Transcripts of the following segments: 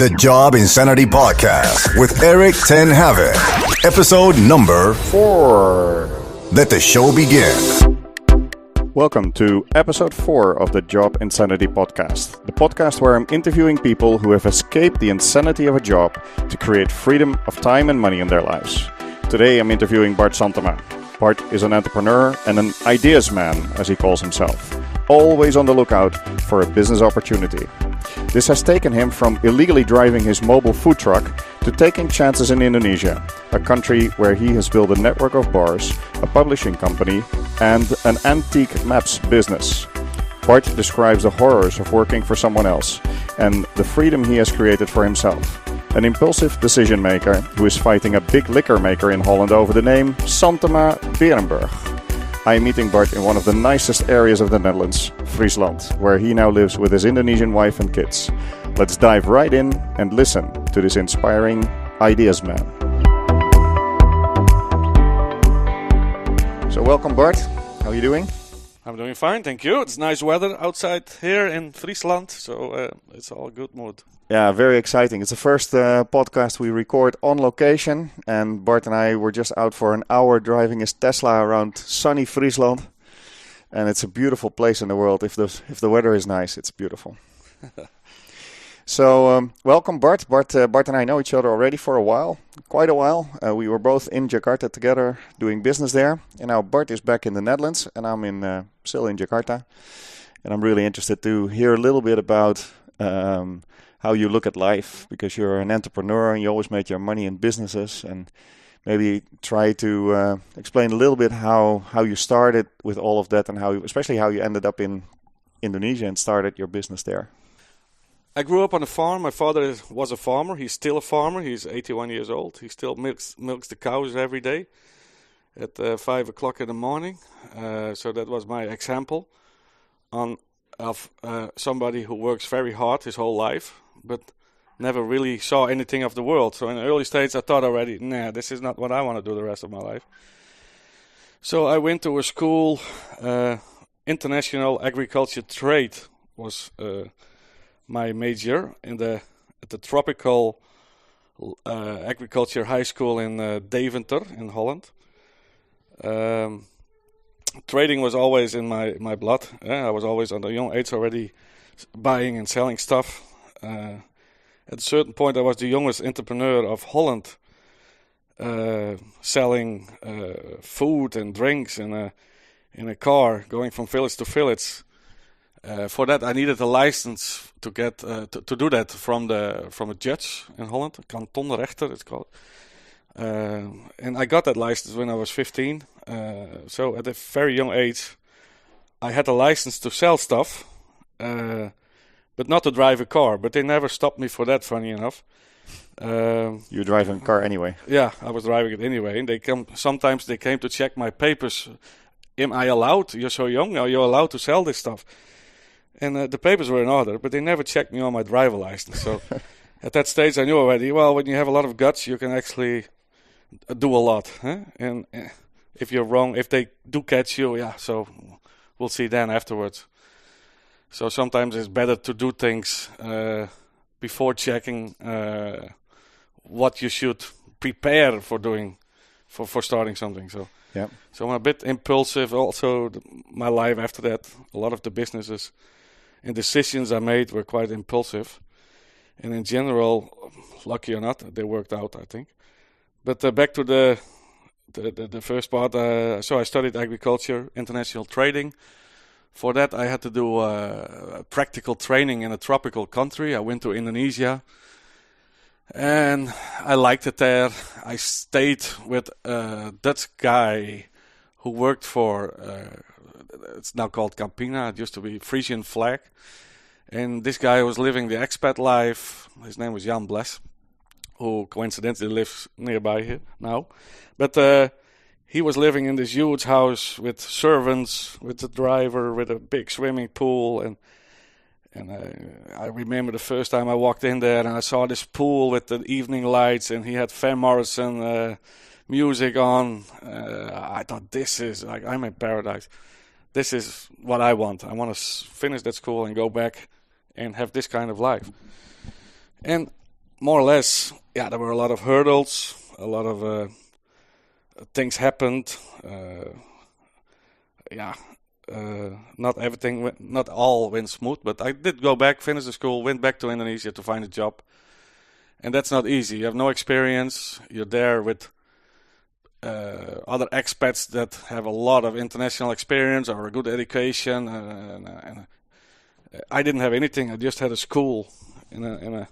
The Job Insanity Podcast with Erik ten Haven. Episode number 4. Let the show begin. Welcome to episode 4 of the Job Insanity Podcast. The podcast where I'm interviewing people who have escaped the insanity of a job to create freedom of time and money in their lives. Today I'm interviewing Bart Santema. Bart is an entrepreneur and an ideas man, as he calls himself. Always on the lookout for a business opportunity. This has taken him from illegally driving his mobile food truck to taking chances in Indonesia, a country where he has built a network of bars, a publishing company, and an antique maps business. Bart describes the horrors of working for someone else and the freedom he has created for himself. An impulsive decision maker who is fighting a big liquor maker in Holland over the name Santema Beerenburg. I am meeting Bart in one of the nicest areas of the Netherlands, Friesland, where he now lives with his Indonesian wife and kids. Let's dive right in and listen to this inspiring ideas man. So welcome, Bart. How are you doing? I'm doing fine, thank you. It's nice weather outside here in Friesland, so it's all good mood. Yeah, very exciting. It's the first podcast we record on location, and Bart and I were just out for an hour driving his Tesla around sunny Friesland, and it's a beautiful place in the world. If the weather is nice, it's beautiful. So, welcome, Bart. Bart and I know each other already for a while, quite a while. We were both in Jakarta together doing business there, and now Bart is back in the Netherlands, and I'm still in Jakarta, and I'm really interested to hear a little bit about how you look at life, because you're an entrepreneur and you always make your money in businesses, and maybe try to explain a little bit how you started with all of that, and especially how you ended up in Indonesia and started your business there. I grew up on a farm. My father was a farmer. He's still a farmer. He's 81 years old. He still milks the cows every day at 5 o'clock in the morning. So that was my example of somebody who works very hard his whole life, but never really saw anything of the world. So in the early stage, I thought already, this is not what I want to do the rest of my life. So I went to a school, International Agriculture Trade was my major at the Tropical Agriculture High School in Deventer in Holland. Trading was always in my blood. I was always at a young age already buying and selling stuff. At a certain point, I was the youngest entrepreneur of Holland, selling food and drinks in a car, going from village to village. For that, I needed a license to get to do that from a judge in Holland, kantonrechter it's called. And I got that license when I was 15. So at a very young age, I had a license to sell stuff, but not to drive a car. But they never stopped me for that, funny enough. You were driving a car anyway? Yeah, I was driving it anyway. And sometimes they came to check my papers. Am I allowed? You're so young now, you're allowed to sell this stuff. And the papers were in order, but they never checked me on my driver license. So at that stage, I knew already, well, when you have a lot of guts, you can actually do a lot. Huh? And if you're wrong, if they do catch you, so we'll see then afterwards. So sometimes it's better to do things before checking what you should prepare for doing, for starting something. So, yeah. So I'm a bit impulsive. Also, my life after that, a lot of the businesses and decisions I made were quite impulsive. And in general, lucky or not, they worked out, I think. But back to the first part. So I studied agriculture, international trading. For that, I had to do practical training in a tropical country. I went to Indonesia, and I liked it there. I stayed with a Dutch guy who worked for, it's now called Campina. It used to be Frisian Flag. And this guy was living the expat life. His name was Jan Bles, who coincidentally lives nearby here now. But he was living in this huge house with servants, with the driver, with a big swimming pool. And I remember the first time I walked in there and I saw this pool with the evening lights, and he had Van Morrison music on. I thought, this is like, I'm in paradise. This is what I want. I want to finish that school and go back and have this kind of life. And more or less, there were a lot of hurdles, a lot of things happened. Not all went smooth, but I did go back, finish the school, went back to Indonesia to find a job. And that's not easy. You have no experience. You're there with other expats that have a lot of international experience or a good education. And I didn't have anything. I just had a school and a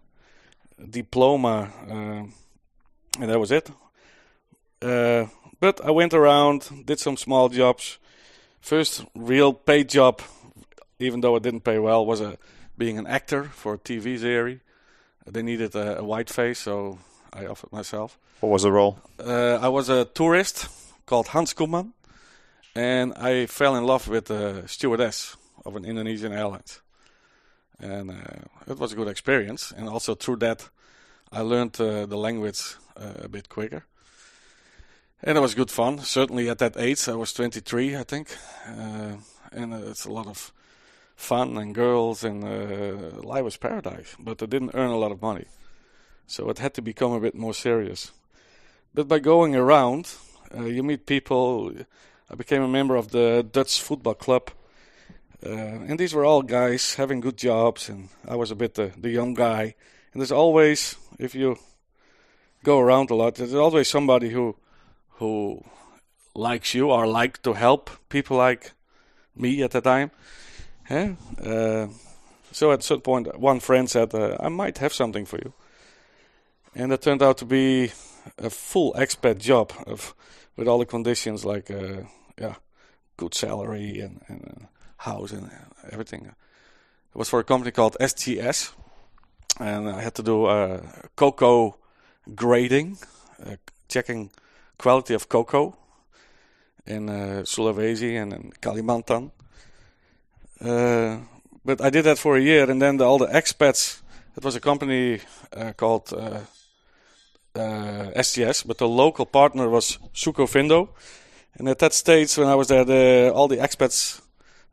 diploma, and that was it. But I went around, did some small jobs. First real paid job, even though it didn't pay well, was being an actor for a TV series. They needed a white face, so I offered myself. What was the role? I was a tourist called Hans Koeman, and I fell in love with a stewardess of an Indonesian airlines. And it was a good experience. And also through that, I learned the language a bit quicker. And it was good fun. Certainly at that age, I was 23, I think. And it's a lot of fun and girls, and life was paradise. But I didn't earn a lot of money. So it had to become a bit more serious. But by going around, you meet people. I became a member of the Dutch football club. And these were all guys having good jobs. And I was a bit the young guy. And there's always, if you go around a lot, there's always somebody who likes you or like to help people like me at the time. So at a certain point, one friend said, I might have something for you. And it turned out to be a full expat job with all the conditions like good salary and house and everything. It was for a company called SGS. And I had to do cocoa grading, checking quality of cocoa in Sulawesi and in Kalimantan. But I did that for a year, and then all the expats, it was a company called SGS, but the local partner was Sukovindo. And at that stage, when I was there, all the expats'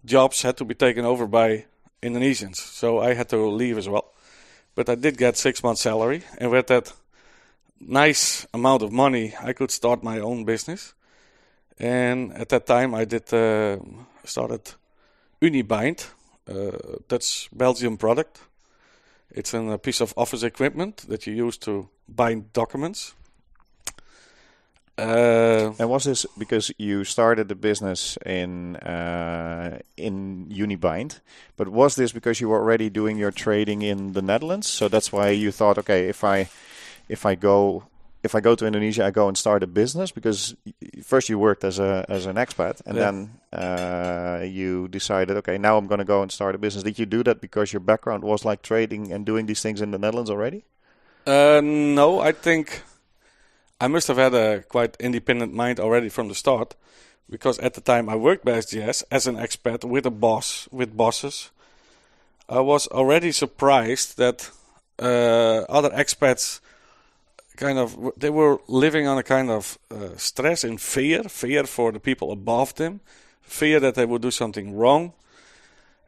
jobs had to be taken over by Indonesians. So I had to leave as well. But I did get 6 months' salary, and with that nice amount of money, I could start my own business. And at that time, I did started Unibind, Dutch Belgium product. It's a piece of office equipment that you use to bind documents. And was this because you started the business in Unibind, but was this because you were already doing your trading in the Netherlands? So that's why you thought, okay, if I go to Indonesia, I go and start a business, because first you worked as an expat, and then you decided, okay, now I'm going to go and start a business. Did you do that because your background was like trading and doing these things in the Netherlands already? No, I think I must have had a quite independent mind already from the start, because at the time I worked by SGS as an expat with bosses. I was already surprised that other expats they were living on a kind of stress and fear for the people above them, fear that they would do something wrong.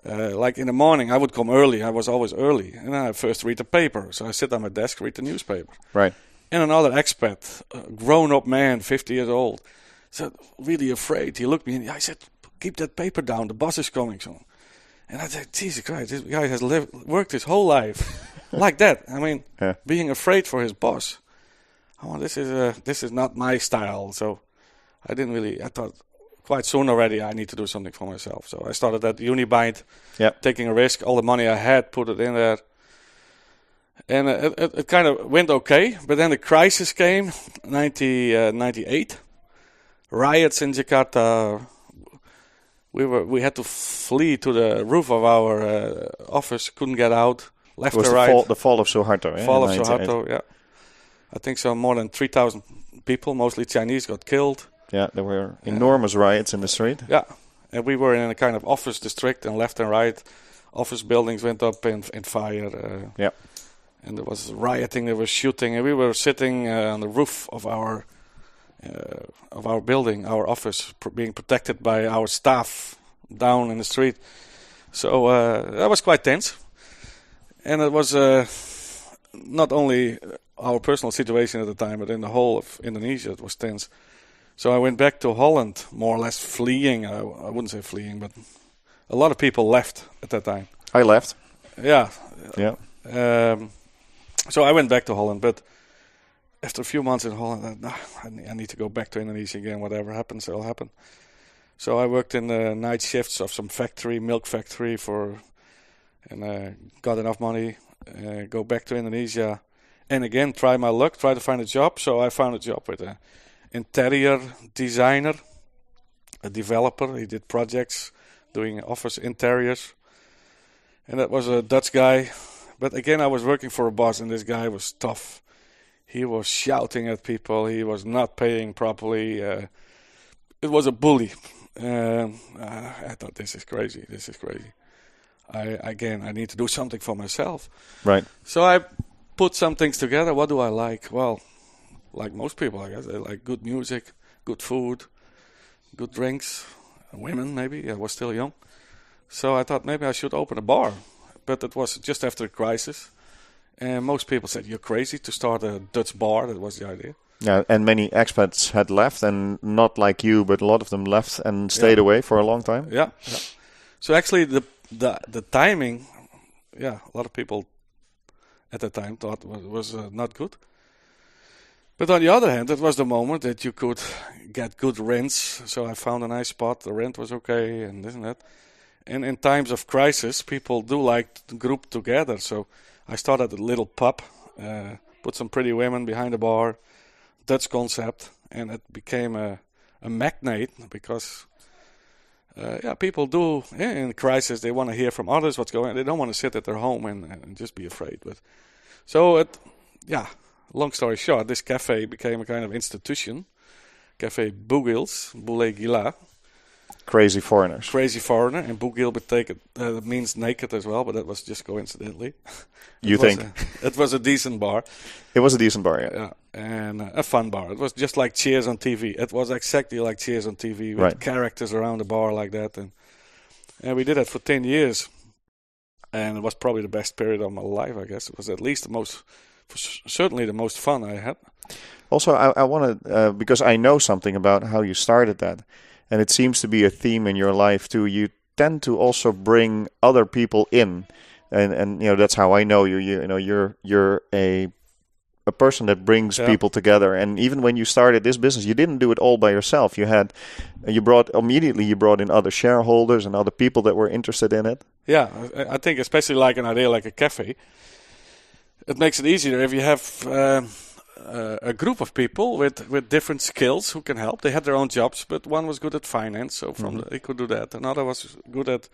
Like in the morning, I would come early. I was always early, and I first read the paper. So I sit on my desk, read the newspaper. Right. And another expat, a grown-up man, 50 years old, said, really afraid. He looked me in the eye. I said, keep that paper down. The boss is coming soon. And I said, Jesus Christ, this guy has worked his whole life like that. I mean, being afraid for his boss. Oh, this is not my style. So I thought quite soon already I need to do something for myself. So I started at Unibind, taking a risk. All the money I had, put it in there. And it kind of went okay. But then the crisis came, 1998. Riots in Jakarta. We had to flee to the roof of our office. Couldn't get out. Left or right. The fall of Suharto. Fall of Suharto, yeah. I think so. More than 3,000 people, mostly Chinese, got killed. Yeah, there were enormous riots in the street. Yeah, and we were in a kind of office district, and left and right, office buildings went up in fire. And there was rioting, there was shooting, and we were sitting on the roof of our building, our office, being protected by our staff down in the street. So that was quite tense, and it was not only our personal situation at the time, but in the whole of Indonesia, it was tense. So I went back to Holland, more or less fleeing. I wouldn't say fleeing, but a lot of people left at that time. I left. Yeah. Yeah. So I went back to Holland, but after a few months in Holland, I need to go back to Indonesia again. Whatever happens, it'll happen. So I worked in the night shifts of some milk factory and got enough money, go back to Indonesia, and again try my luck, try to find a job. So I found a job with an interior designer, a developer. He did projects, doing office interiors, and that was a Dutch guy. But again, I was working for a boss, and this guy was tough. He was shouting at people. He was not paying properly. It was a bully. I thought, this is crazy. I need to do something for myself. Right. So I put some things together. What do I like? Well, like most people, I guess. I like good music, good food, good drinks, women maybe. I was still young. So I thought maybe I should open a bar. But it was just after the crisis. And most people said, you're crazy to start a Dutch bar. That was the idea. Yeah, and many expats had left, and not like you, but a lot of them left and stayed away for a long time. Yeah. So actually, the timing, a lot of people at the time thought was not good. But on the other hand, it was the moment that you could get good rents. So I found a nice spot. The rent was okay, and this and that. And in times of crisis, people do like to group together. So I started a little pub, put some pretty women behind the bar. Dutch concept, and it became a magnet because people do in crisis, they want to hear from others what's going on. They don't want to sit at their home and just be afraid. But so long story short, this cafe became a kind of institution. Cafe Bugils, Boule Gila. Crazy foreigner, and Bugil means naked as well, but that was just coincidentally. It was a decent bar. It was a decent bar, yeah, and a fun bar. It was just like Cheers on TV. It was exactly like Cheers on TV with characters around the bar like that, and we did it for 10 years, and it was probably the best period of my life. I guess it was at least certainly the most fun I had. Also, I want to because I know something about how you started that. And it seems to be a theme in your life too. You tend to also bring other people in, and that's how I know you. You're a person that brings people together. And even when you started this business, you didn't do it all by yourself. You brought in other shareholders and other people that were interested in it. Yeah, I think especially like an idea like a cafe, it makes it easier if you have. A group of people with different skills who can help. They had their own jobs, but one was good at finance, so he could do that. Another was good at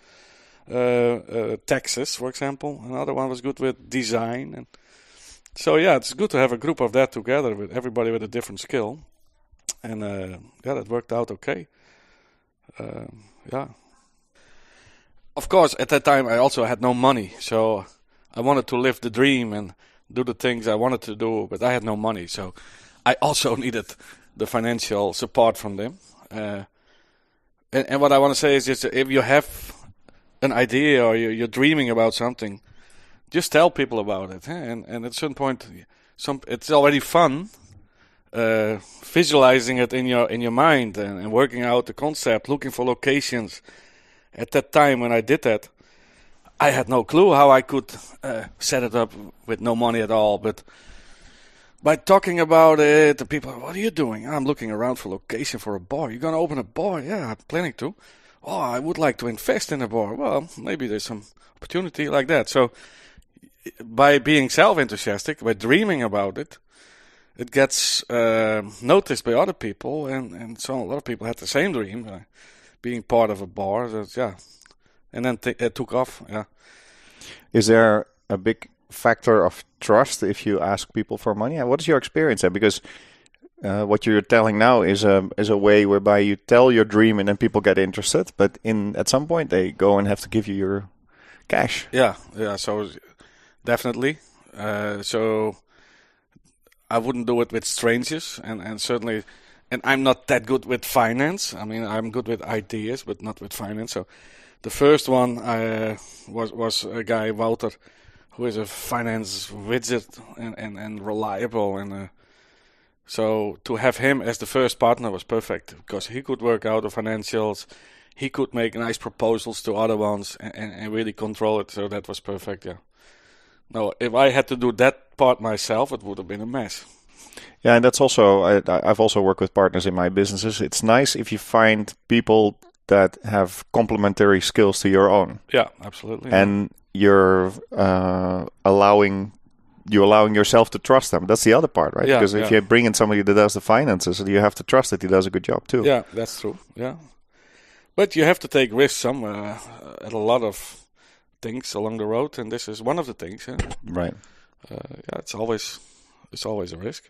taxes, for example. Another one was good with design. And so, it's good to have a group of that together with everybody with a different skill. And, that worked out okay. Of course, at that time, I also had no money, so I wanted to live the dream and do the things I wanted to do, but I had no money, so I also needed the financial support from them. And what I want to say is just if you have an idea or you're dreaming about something, just tell people about it. And at a certain point, it's already fun visualizing it in your mind and working out the concept, looking for locations. At that time when I did that, I had no clue how I could set it up with no money at all. But by talking about it, the people, what are you doing? I'm looking around for location for a bar. You're going to open a bar? Yeah, I'm planning to. Oh, I would like to invest in a bar. Well, maybe there's some opportunity like that. So by being self-enthusiastic, by dreaming about it, it gets noticed by other people. And so a lot of people had the same dream, being part of a bar. And then it took off, Is there a big factor of trust if you ask people for money? What is your experience there? Because what you're telling now is a way whereby you tell your dream and then people get interested. But at some point they go and have to give you your cash. Yeah. So definitely. So I wouldn't do it with strangers, and certainly. And I'm not that good with finance. I mean, I'm good with ideas, but not with finance. So. The first one was a guy, Wouter, who is a finance wizard and reliable. And so to have him as the first partner was perfect, because he could work out the financials. He could make nice proposals to other ones and really control it. So that was perfect, yeah. Now, if I had to do that part myself, it would have been a mess. Yeah, and that's also, I've also worked with partners in my businesses. It's nice if you find people that have complementary skills to your own. Yeah, absolutely. And you're allowing yourself to trust them. That's the other part, right? Yeah, because if you bring in somebody that does the finances, you have to trust that he does a good job too. Yeah, that's true. Yeah. But you have to take risks somewhere at a lot of things along the road, and this is one of the things. Yeah? Right. Yeah, it's always a risk.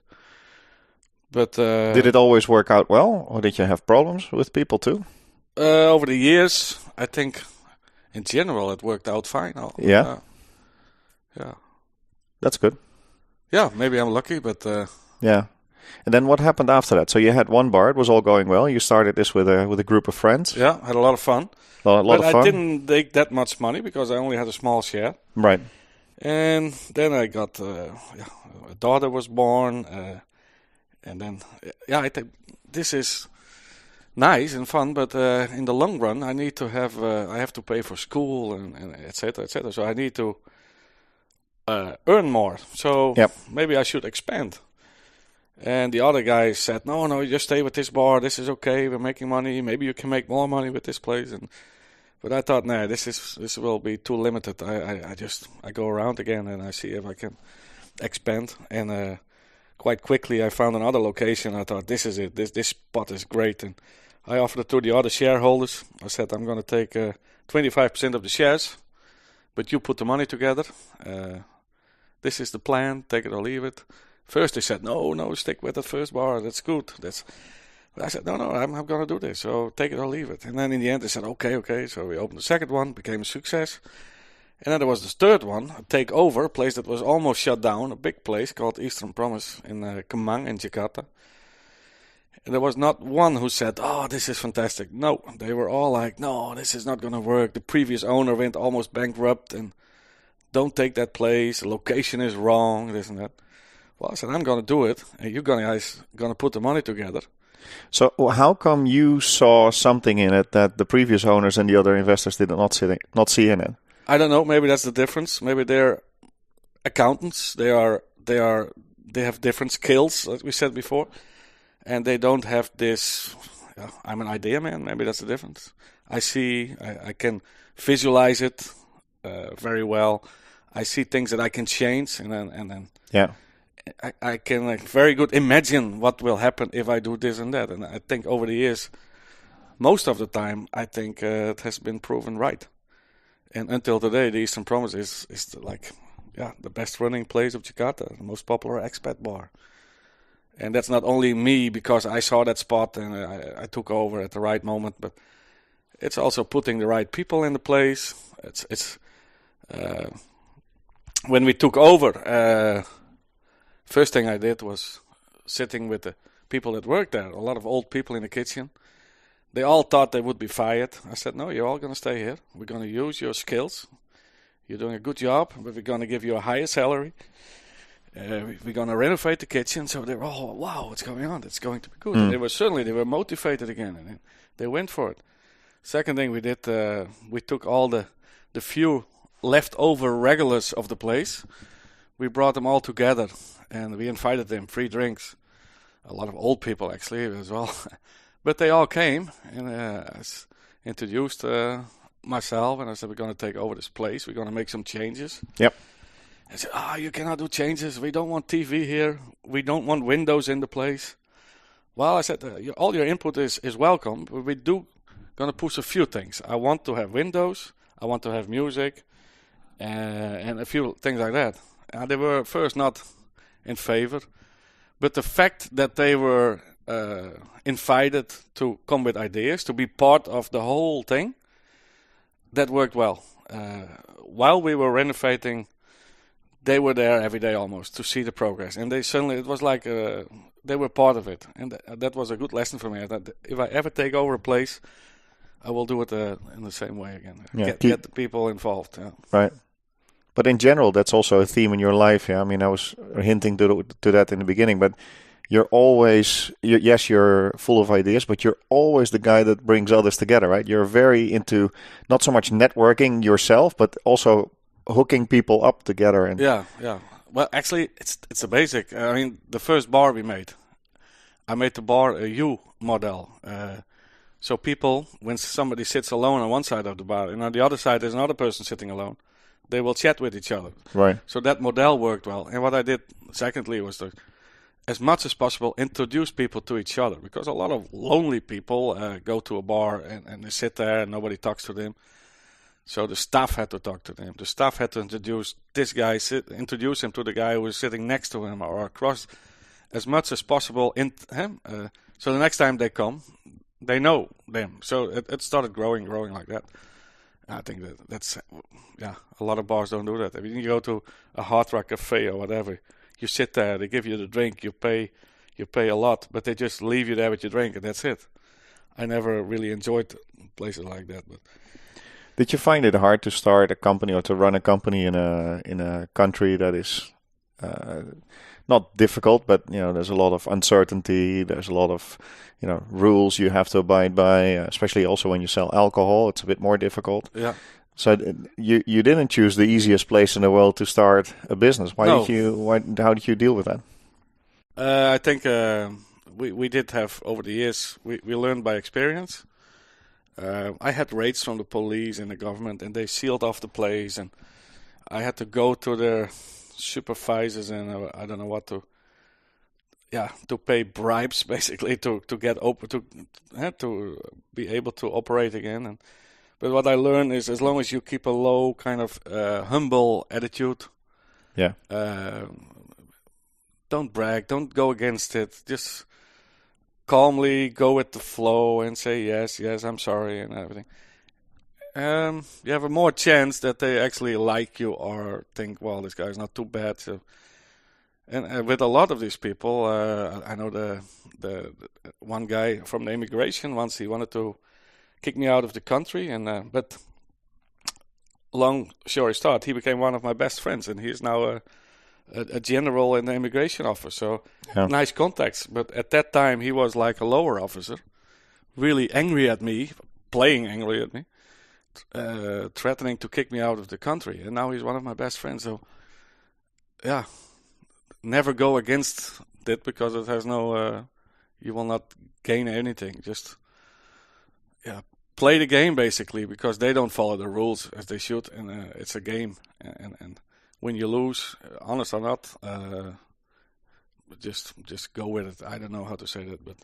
But did it always work out well, or did you have problems with people too? Over the years, I think in general it worked out fine. Yeah. Yeah. That's good. Yeah, maybe I'm lucky, but yeah. And then what happened after that? So you had one bar; it was all going well. You started this with a group of friends. Yeah, had a lot of fun. A lot of fun. I didn't take that much money because I only had a small share. Right. And then I got a daughter was born, and then I think this is nice and fun, but in the long run, I need to have I have to pay for school and etc. etc. So I need to earn more. So maybe I should expand. And the other guy said, no, just stay with this bar. This is okay. We're making money. Maybe you can make more money with this place. But I thought, nah, this will be too limited. I go around again and I see if I can expand. And quite quickly I found another location. I thought, this is it. This spot is great. And I offered it to the other shareholders. I said, I'm going to take 25% of the shares, but you put the money together. This is the plan. Take it or leave it. First they said, no, stick with the first bar. That's good. But I said, no, I'm going to do this. So take it or leave it. And then in the end they said, okay. So we opened the second one, became a success. And then there was the third one, a takeover, a place that was almost shut down, a big place called Eastern Promise in Kemang in Jakarta. And there was not one who said, this is fantastic. No, they were all like, no, this is not going to work. The previous owner went almost bankrupt and don't take that place. The location is wrong, this and that. Well, I said, I'm going to do it, and you guys going to put the money together. So how come you saw something in it that the previous owners and the other investors did not see in it? I don't know. Maybe that's the difference. Maybe they're accountants. They have different skills, like we said before, and they don't have this. I'm an idea man. Maybe that's the difference. I can visualize it very well. I see things that I can change, and then I can very good imagine what will happen if I do this and that. And I think over the years, most of the time, I think it has been proven right. And until today, the Eastern Promise is the best running place of Jakarta, the most popular expat bar. And that's not only me because I saw that spot and I took over at the right moment, but it's also putting the right people in the place. It's when we took over. First thing I did was sitting with the people that worked there, a lot of old people in the kitchen. They all thought they would be fired. I said, no, you're all going to stay here. We're going to use your skills. You're doing a good job, but we're going to give you a higher salary. We're going to renovate the kitchen. So they were all, wow, what's going on? It's going to be good. And they were motivated again, and they went for it. Second thing we did, we took all the few leftover regulars of the place. We brought them all together. And we invited them, free drinks. A lot of old people, actually, as well. But they all came, and I introduced myself, and I said, we're going to take over this place. We're going to make some changes. Yep. I said, you cannot do changes. We don't want TV here. We don't want windows in the place. Well, I said, all your input is welcome, but we do going to push a few things. I want to have windows. I want to have music, and a few things like that. And they were first not in favor, but the fact that they were invited to come with ideas, to be part of the whole thing, that worked well. While we were renovating, they were there every day almost to see the progress, and it was like they were part of it, and that was a good lesson for me. That if I ever take over a place, I will do it in the same way again. Get the people involved. Yeah. Right. But in general, that's also a theme in your life. Yeah, I mean, I was hinting to that in the beginning, but you're always, yes, you're full of ideas, but you're always the guy that brings others together, right? You're very into not so much networking yourself, but also hooking people up together. And Yeah. Well, actually, it's a basic. I mean, the first bar we made, I made the bar a U model. So people, when somebody sits alone on one side of the bar and on the other side there's another person sitting alone, they will chat with each other. Right. So that model worked well. And what I did secondly was to, as much as possible, introduce people to each other, because a lot of lonely people go to a bar and they sit there and nobody talks to them. So the staff had to talk to them. The staff had to introduce this guy, introduce him to the guy who was sitting next to him or across, as much as possible in him. So the next time they come, they know them. So it started growing like that. I think that's a lot of bars don't do that. I mean, you go to a Hard Rock cafe or whatever, you sit there, they give you the drink, you pay a lot, but they just leave you there with your drink and that's it. I never really enjoyed places like that. But did you find it hard to start a company or to run a company in a country that is not difficult, but there's a lot of uncertainty, there's a lot of rules you have to abide by, especially also when you sell alcohol, it's a bit more difficult. Yeah. So you didn't choose the easiest place in the world to start a business. How did you deal with that? I think we did have, over the years, we learned by experience. I had raids from the police and the government, and they sealed off the place, and I had to go to their supervisors and I don't know what to pay bribes basically to get open, to be able to operate again. But what I learned is, as long as you keep a low kind of humble attitude, don't brag, don't go against it, just calmly go with the flow and say yes, I'm sorry and everything. You have a more chance that they actually like you or think, well, this guy's not too bad. So, and with a lot of these people, I know the one guy from the immigration, once he wanted to kick me out of the country, and but long story short, he became one of my best friends, and he's now a general in the immigration office. So nice contacts. But at that time, he was like a lower officer, really angry at me, playing angry at me, threatening to kick me out of the country. And now he's one of my best friends. So never go against it, because it has no, you will not gain anything. Just play the game basically, because they don't follow the rules as they should, and it's a game. And when you lose, honest or not, just go with it. I don't know how to say that, but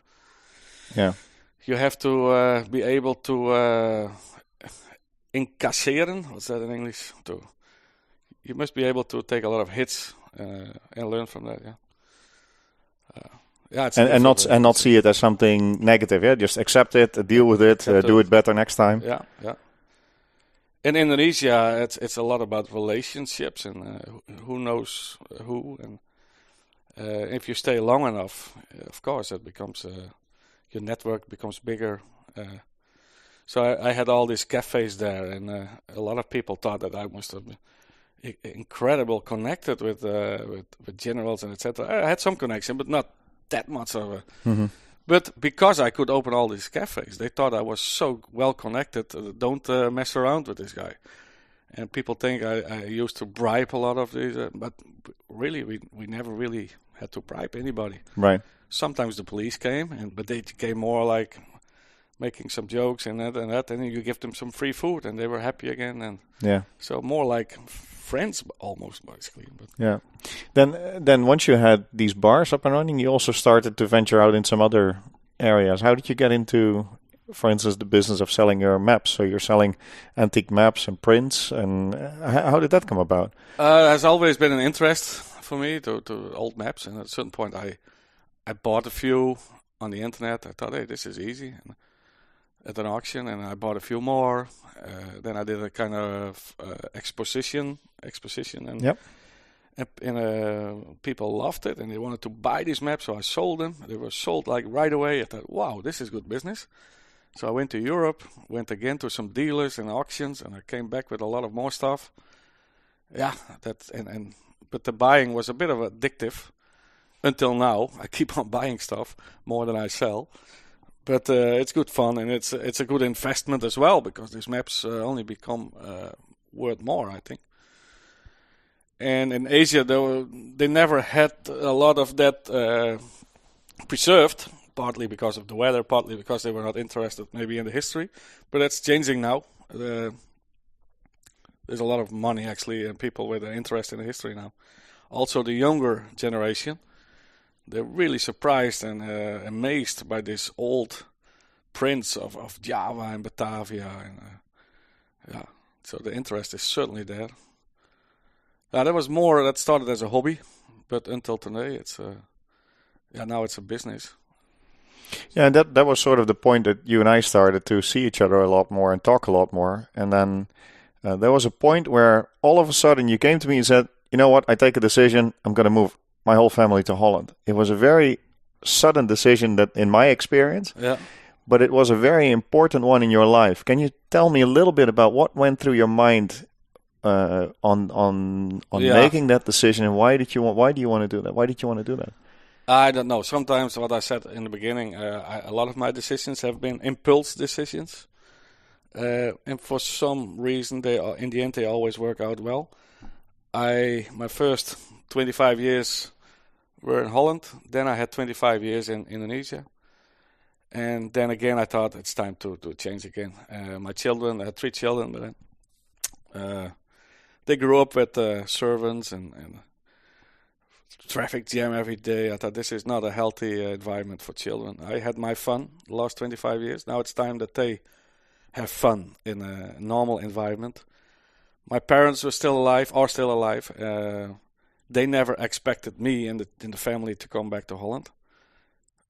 you have to be able to incasseren. What's that in English? You must be able to take a lot of hits and learn from that. And not see it as something negative. Yeah, just accept it, deal with it, do it better next time. Yeah. In Indonesia, it's a lot about relationships and who knows who, and if you stay long enough, of course, it becomes your network becomes bigger. So I had all these cafes there, and a lot of people thought that I must have been incredible connected with generals and etc. I had some connection, but not that much of a. Mm-hmm. But because I could open all these cafes, they thought I was so well connected. Don't mess around with this guy. And people think I used to bribe a lot of these, but really we never really had to bribe anybody. Right. Sometimes the police came, but they came more like making some jokes and that, and then you give them some free food, and they were happy again. And so more like friends almost, basically. But Then once you had these bars up and running, you also started to venture out in some other areas. How did you get into, for instance, the business of selling your maps? So you're selling antique maps and prints, and how did that come about? Has always been an interest for me to old maps, and at a certain point I bought a few on the internet. I thought, hey, this is easy, and at an auction, and I bought a few more. Then I did a kind of exposition, and people loved it, and they wanted to buy these maps, so I sold them. They were sold like right away. I thought, wow, this is good business. So I went to Europe, went again to some dealers and auctions, and I came back with a lot of more stuff. yeah, but the buying was a bit of addictive until now. I keep on buying stuff more than I sell. But it's good fun, and it's a good investment as well, because these maps only become worth more, I think. And in Asia, they never had a lot of that preserved, partly because of the weather, partly because they were not interested maybe in the history. But that's changing now. There's a lot of money, actually, and people with an interest in the history now. Also, the younger generation, they're really surprised and amazed by this old prints of Java and Batavia. And, yeah, so the interest is certainly there. That started as a hobby, but until today, now it's a business. Yeah, and that was sort of the point that you and I started to see each other a lot more and talk a lot more. And then there was a point where all of a sudden you came to me and said, you know what, I take a decision, I'm going to move my whole family to Holland. It was a very sudden decision that, in my experience, but it was a very important one in your life. Can you tell me a little bit about what went through your mind on making that decision, and why do you want to do that? Why did you want to do that? I don't know. Sometimes, what I said in the beginning, a lot of my decisions have been impulse decisions, and for some reason, in the end they always work out well. My first 25 years were in Holland. Then I had 25 years in Indonesia. And then again, I thought it's time to change again. My children, I had 3 children, but then they grew up with servants and traffic jam every day. I thought this is not a healthy environment for children. I had my fun the last 25 years. Now it's time that they have fun in a normal environment. My parents are still alive. They never expected me and the family to come back to Holland.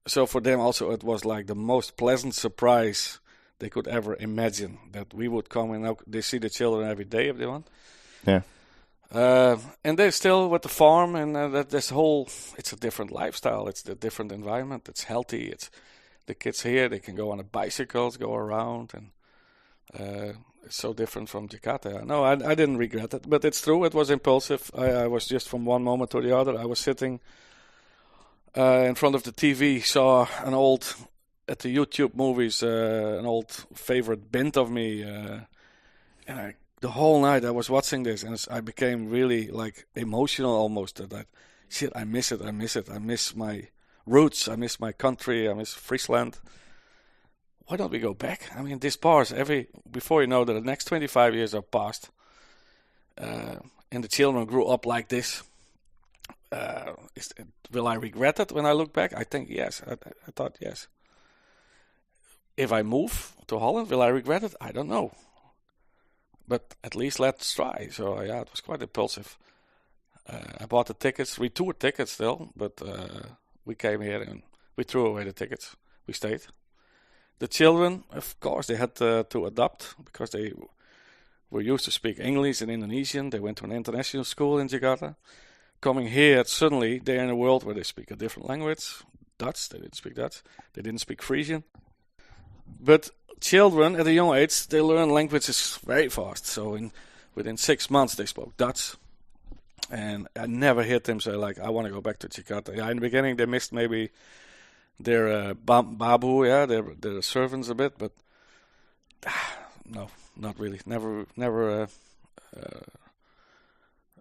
So for them also, it was like the most pleasant surprise they could ever imagine, that we would come, and now they see the children every day if they want. Yeah. And they're still with the farm, and it's a different lifestyle. It's a different environment. It's healthy. It's the kids here, they can go on the bicycles, go around, and it's so different from Jakarta. No, I didn't regret it, but it's true. It was impulsive. I was just from one moment to the other. I was sitting in front of the TV, saw at the YouTube movies, an old favorite band of me, and the whole night I was watching this, and I became really like emotional almost. That I miss it. I miss my roots. I miss my country. I miss Friesland. Why don't we go back? I mean, this bars before you know that the next 25 years are past, and the children grew up like this. Will I regret it when I look back? I think yes. I thought yes. If I move to Holland, will I regret it? I don't know. But at least let's try. So yeah, it was quite impulsive. I bought the tickets, retoured tickets still, but we came here and we threw away the tickets. We stayed. The children, of course, they had to adapt because they were used to speak English and Indonesian. They went to an international school in Jakarta. Coming here, suddenly they're in a world where they speak a different language. Dutch, they didn't speak Dutch. They didn't speak Frisian. But children at a young age, they learn languages very fast. So within 6 months, they spoke Dutch. And I never heard them say, like, I want to go back to Jakarta. Yeah, in the beginning, they missed maybe their babu, their servants a bit. But no, not really. Never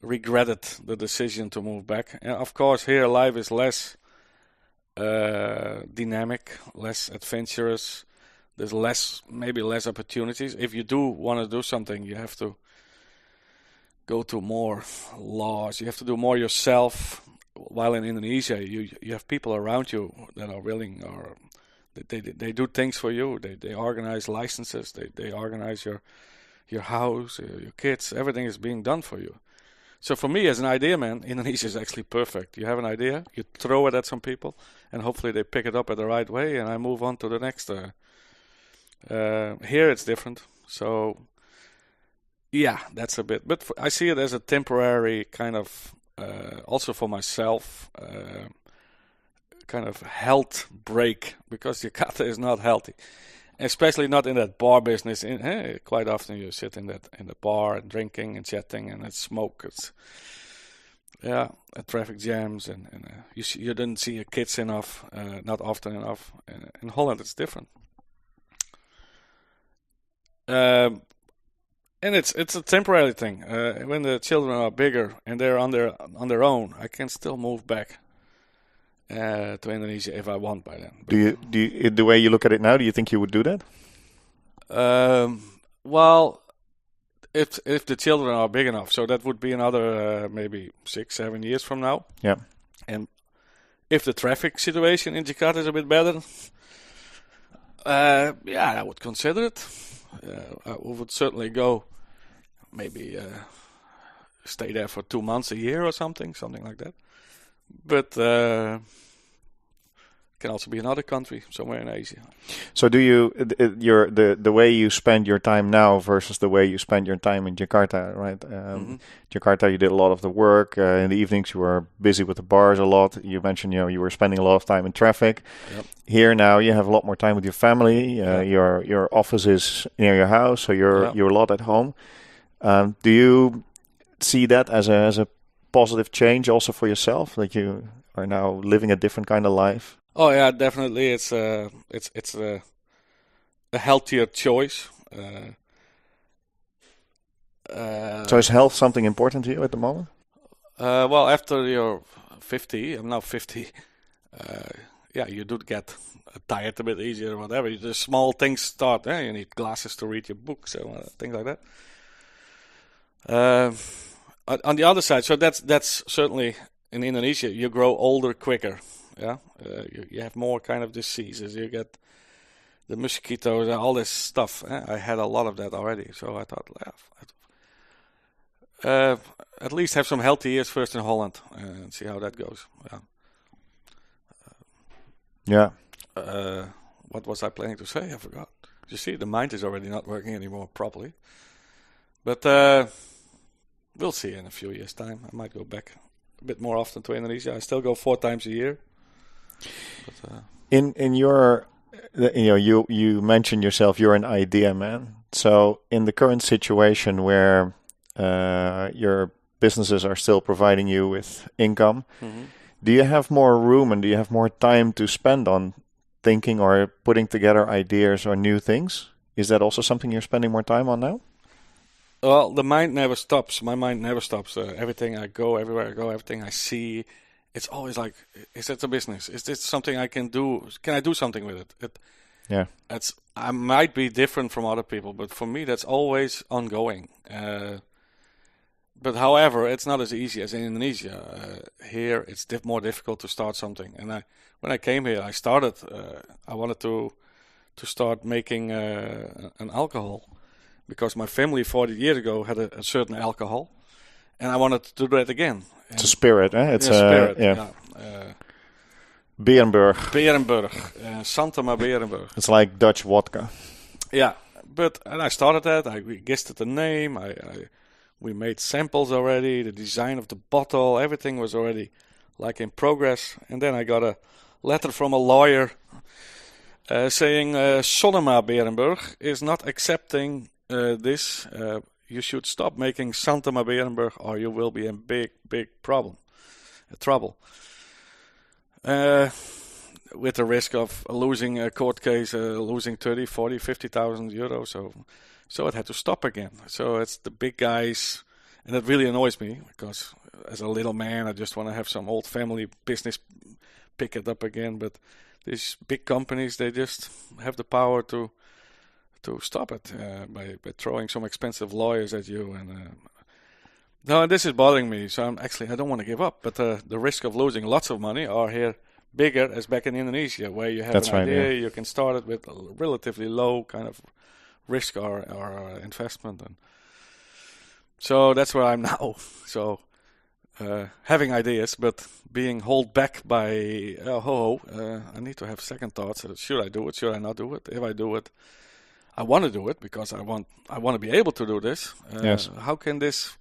regretted the decision to move back. And of course, here life is less dynamic, less adventurous. There's maybe less opportunities. If you do want to do something, you have to go to more laws. You have to do more yourself. While in Indonesia, you have people around you that are willing, or they do things for you. They organize licenses. They organize your house, your kids. Everything is being done for you. So for me, as an idea man, Indonesia is actually perfect. You have an idea, you throw it at some people, and hopefully they pick it up at the right way, and I move on to the next. Here it's different. So, yeah, that's a bit. But I see it as a temporary kind of, also for myself, kind of health break, because Jakarta is not healthy. especially not in that bar business. Quite often you sit in the bar and drinking and chatting and it's smoke. It's traffic jams and you didn't see your kids enough, not often enough. In Holland it's different. And it's a temporary thing. When the children are bigger and they're on their own, I can still move back to Indonesia if I want by then. Do you, the way you look at it now, do you think you would do that? Well, if the children are big enough, so that would be another maybe 6-7 years from now. Yeah. And if the traffic situation in Jakarta is a bit better, I would consider it. I would certainly go, maybe stay there for 2 months a year or something like that. But can also be another country somewhere in Asia. So do you the way you spend your time now versus the way you spend your time in Jakarta, right? Jakarta, you did a lot of the work. In the evenings, you were busy with the bars a lot. You mentioned, you were spending a lot of time in traffic. Yep. Here now, you have a lot more time with your family. Your office is near your house, so you're a lot at home. Do you see that as a positive change also for yourself, that you are now living a different kind of life? Oh yeah, definitely. It's a healthier choice. So is health something important to you at the moment? Well, after you're 50, I'm now 50. You do get tired a bit easier or whatever. The small things start. You need glasses to read your books and things like that. On the other side, so that's certainly in Indonesia. You grow older quicker. Yeah, you have more kind of diseases. You get the mosquitoes and all this stuff. I had a lot of that already, so I thought, at least have some healthy years first in Holland and see how that goes. What was I planning to say? I forgot. You see, the mind is already not working anymore properly. But we'll see in a few years' time. I might go back a bit more often to Indonesia. I still go 4 times a year. But, in your, you mentioned yourself, you're an idea man. So in the current situation where your businesses are still providing you with income, do you have more room and do you have more time to spend on thinking or putting together ideas or new things? Is that also something you're spending more time on now? Well, the mind never stops. My mind never stops. Everything I go, everywhere I go, everything I see, it's always like, is it a business? Is this something I can do? Can I do something with it? I might be different from other people, but for me, that's always ongoing. But however, it's not as easy as in Indonesia. Here, it's more difficult to start something. And when I came here, I started. I wanted to start making an alcohol because my family 40 years ago had a certain alcohol, and I wanted to do that again. It's a spirit, eh? It's a spirit. Beerenburg. Santema Beerenburg. It's like Dutch vodka. Yeah, and I started that. We guessed the name. We made samples already. The design of the bottle, everything was already like in progress. And then I got a letter from a lawyer saying Santema Beerenburg is not accepting this. You should stop making Santema Beerenburg or you will be in big trouble. With the risk of losing a court case, losing 30, 40, 50,000 euros. So it had to stop again. So it's the big guys, and it really annoys me because as a little man, I just want to have some old family business pick it up again. But these big companies, they just have the power to stop it by throwing some expensive lawyers at you. And this is bothering me. So I don't want to give up. But the risk of losing lots of money are here bigger as back in Indonesia, where you have an idea, you can start it with a relatively low kind of risk or investment, and so that's where I'm now. So having ideas, but being held back by I need to have second thoughts. Should I do it? Should I not do it? If I do it, I want to do it because I want to be able to do this. Yes. How can this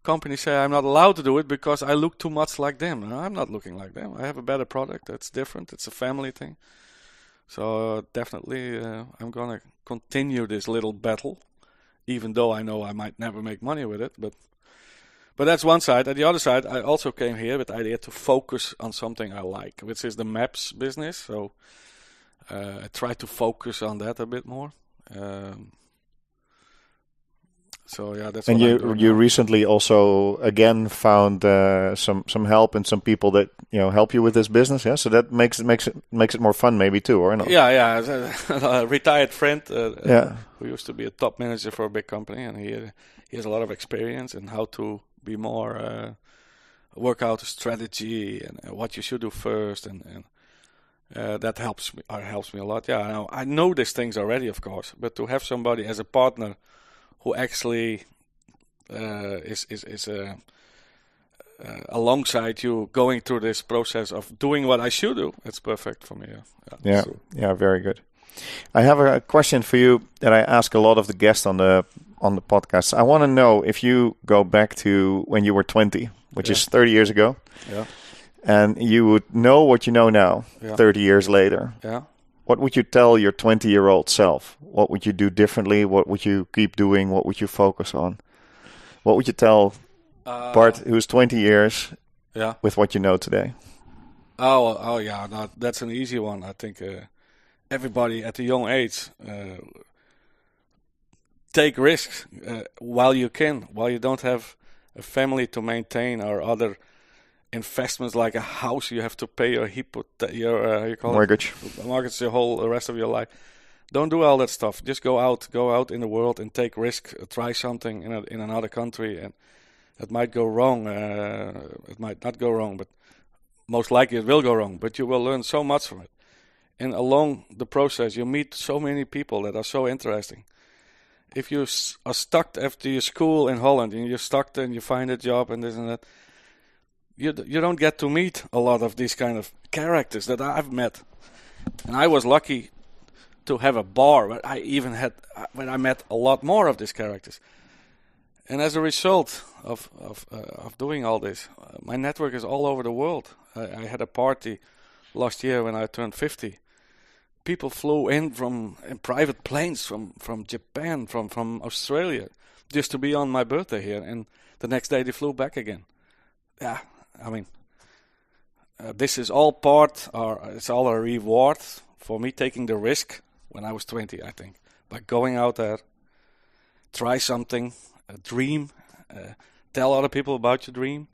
company say I'm not allowed to do it because I look too much like them? No, I'm not looking like them. I have a better product. That's different. It's a family thing. So definitely, I'm gonna continue this little battle, even though I know I might never make money with it. But that's one side. And the other side, I also came here with the idea to focus on something I like, which is the maps business. So I try to focus on that a bit more. So yeah, that's. And what I'm doing you now. recently also again found some help and some people that help you with this business. Yeah, so that makes it more fun maybe too, or not? Yeah. A retired friend who used to be a top manager for a big company, and he has a lot of experience in how to be more work out a strategy and what you should do first, and that helps me a lot. Yeah, I know these things already, of course, but to have somebody as a partner who actually is alongside you going through this process of doing what I should do, it's perfect for me. Yeah, very good. I have a question for you that I ask a lot of the guests on the podcast. I want to know if you go back to when you were 20, which is 30 years ago, and you would know what you know now, 30 years later. Yeah. What would you tell your 20-year-old self? What would you do differently? What would you keep doing? What would you focus on? What would you tell Bart, who's 20 years, with what you know today? Oh yeah, no, that's an easy one. I think everybody at a young age take risks while you can, while you don't have a family to maintain or other investments like a house you have to pay your mortgage the rest of your life. Don't do all that stuff. Just go out in the world and take risk. Try something in another country, and it might go wrong. It might not go wrong, but most likely it will go wrong. But you will learn so much from it. And along the process, you meet so many people that are so interesting. If you are stuck after your school in Holland and you're stuck there and you find a job and this and that, you don't get to meet a lot of these kind of characters that I've met. And I was lucky to have a bar where I met a lot more of these characters. And as a result of doing all this, my network is all over the world. I had a party last year when I turned 50. People flew in private planes from Japan, from Australia, just to be on my birthday here. And the next day they flew back again. Yeah, I mean, this is all it's all a reward for me taking the risk when I was 20, I think. By going out there, try something, dream, tell other people about your dream.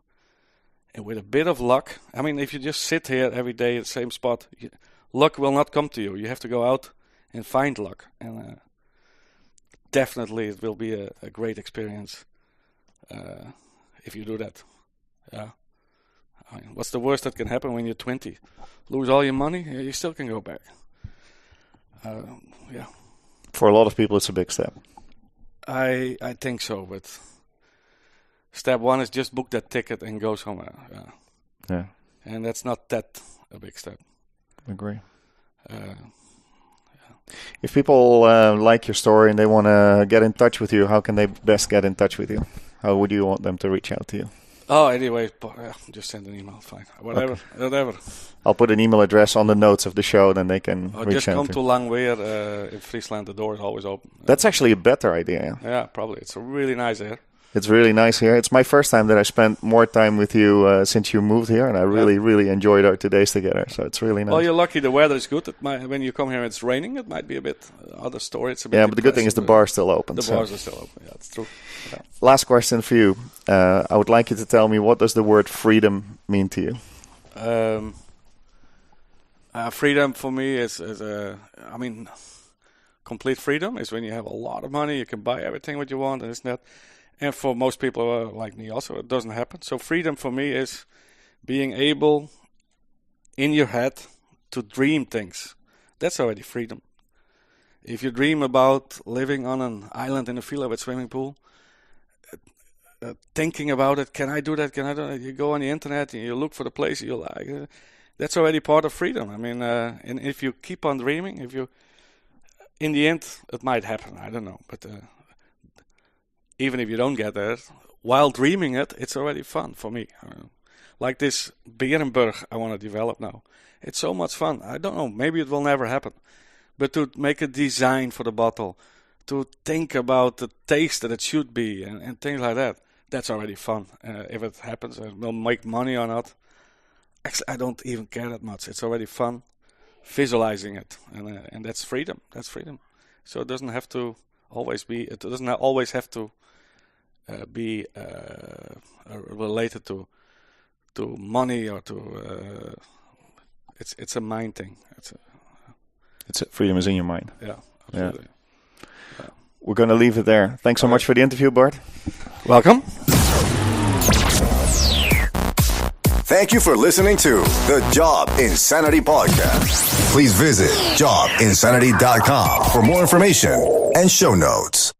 And with a bit of luck, I mean, if you just sit here every day at the same spot, luck will not come to you. You have to go out and find luck. And definitely it will be a great experience if you do that. Yeah. I mean, what's the worst that can happen when you're 20? Lose all your money? You still can go back. Yeah. For a lot of people, it's a big step. I think so, but step one is just book that ticket and go somewhere. Yeah. And that's not that a big step. Agree. If people like your story and they want to get in touch with you, how can they best get in touch with you? How would you want them to reach out to you? Oh, anyway, just send an email. Fine, whatever. I'll put an email address on the notes of the show, then they can reach out. Just come to Langweer in Friesland. The door is always open. That's actually a better idea. Yeah, probably. It's really nice here. It's really nice here. It's my first time that I spent more time with you since you moved here, and I really enjoyed our 2 days together. So it's really nice. Well, you're lucky the weather is good. When you come here, it's raining. It might be a bit other story. It's a bit but the good thing is the bar is still open. The bars are still open. Yeah, it's true. Yeah. Last question for you. I would like you to tell me, what does the word freedom mean to you? Freedom for me is complete freedom is when you have a lot of money, you can buy everything what you want, and it's not. And for most people like me also, it doesn't happen. So freedom for me is being able, in your head, to dream things. That's already freedom. If you dream about living on an island in a villa with swimming pool, thinking about it, can I do that? Can I do that? You go on the internet and you look for the place you like. That's already part of freedom. I mean, and if you keep on dreaming, in the end, it might happen. I don't know, but even if you don't get there, while dreaming it, it's already fun for me. Like this Beerenburg I want to develop now. It's so much fun. I don't know, maybe it will never happen. But to make a design for the bottle, to think about the taste that it should be and things like that, that's already fun. If it happens, it will make money or not. Actually, I don't even care that much. It's already fun visualizing it. And that's freedom. That's freedom. So it doesn't have to always be, it doesn't always have to be related to money or to, it's a mind thing. Freedom is in your mind. Yeah, absolutely. Yeah. We're going to leave it there. Thanks so much for the interview, Bart. Welcome. Thank you for listening to the Job Insanity Podcast. Please visit jobinsanity.com for more information and show notes.